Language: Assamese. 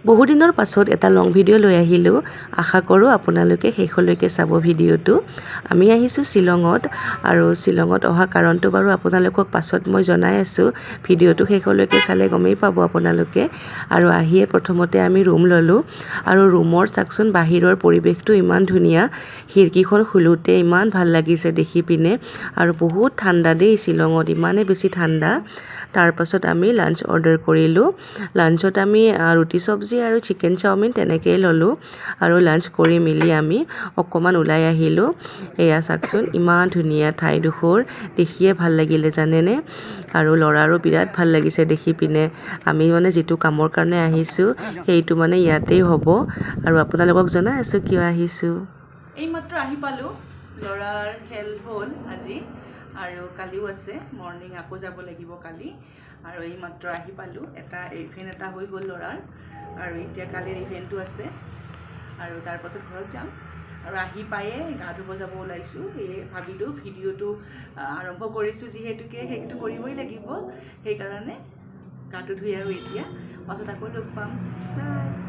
বহুদিনৰ পাছত এটা লং ভিডিঅ' লৈ আহিলোঁ। আশা কৰোঁ আপোনালোকে শেষলৈকে চাব ভিডিঅ'টো। আমি আহিছোঁ শ্বিলঙত আৰু শ্বিলঙত অহা কাৰণটো বাৰু আপোনালোকক পাছত মই জনাই আছোঁ। ভিডিঅ'টো শেষলৈকে চালে গমেই পাব আপোনালোকে। আৰু আহিয়ে প্ৰথমতে আমি ৰুম ল'লোঁ আৰু ৰুমৰ চাওকচোন বাহিৰৰ পৰিৱেশটো ইমান ধুনীয়া। খিৰিকীখন খোলোতে ইমান ভাল লাগিছে দেখি পিনে আৰু বহুত ঠাণ্ডা দেই শ্বিলঙত, ইমানেই বেছি ঠাণ্ডা। তাৰপাছত আমি লাঞ্চ অৰ্ডাৰ কৰিলোঁ। লাঞ্চত আমি ৰুটি চব্জি আৰু চিকেন চাওমিন তেনেকৈয়ে ল'লোঁ আৰু লাঞ্চ কৰি মেলি আমি অকণমান ওলাই আহিলোঁ। এয়া চাওকচোন ইমান ধুনীয়া ঠাইডোখৰ, দেখিয়ে ভাল লাগিলে জানেনে। আৰু ল'ৰাৰো বিৰাট ভাল লাগিছে দেখি পিনে। আমি মানে যিটো কামৰ কাৰণে আহিছোঁ সেইটো মানে ইয়াতেই হ'ব আৰু আপোনালোকক জনাই আছোঁ কিয় আহিছোঁ। এইমাত্ৰ আহি পালোঁ, ল'ৰাৰ খেল হ'ল আজি আৰু কালিও আছে, মৰ্ণিং আকৌ যাব লাগিব কালি। আৰু এইমাত্ৰ আহি পালোঁ, ইভেণ্ট এটা হৈ গ'ল ল'ৰাৰ আৰু এতিয়া কালিৰ ইভেণ্টটো আছে আৰু তাৰপাছত ঘৰত যাম। আৰু আহি পায়ে গা ধুব যাব ওলাইছোঁ। সেয়ে ভাবিলোঁ ভিডিঅ'টো আৰম্ভ কৰিছোঁ যিহেতুকে সেইটো কৰিবই লাগিব, সেইকাৰণে গাটো ধুই আৰু এতিয়া পাছত আকৌ লগ পাম। বাই।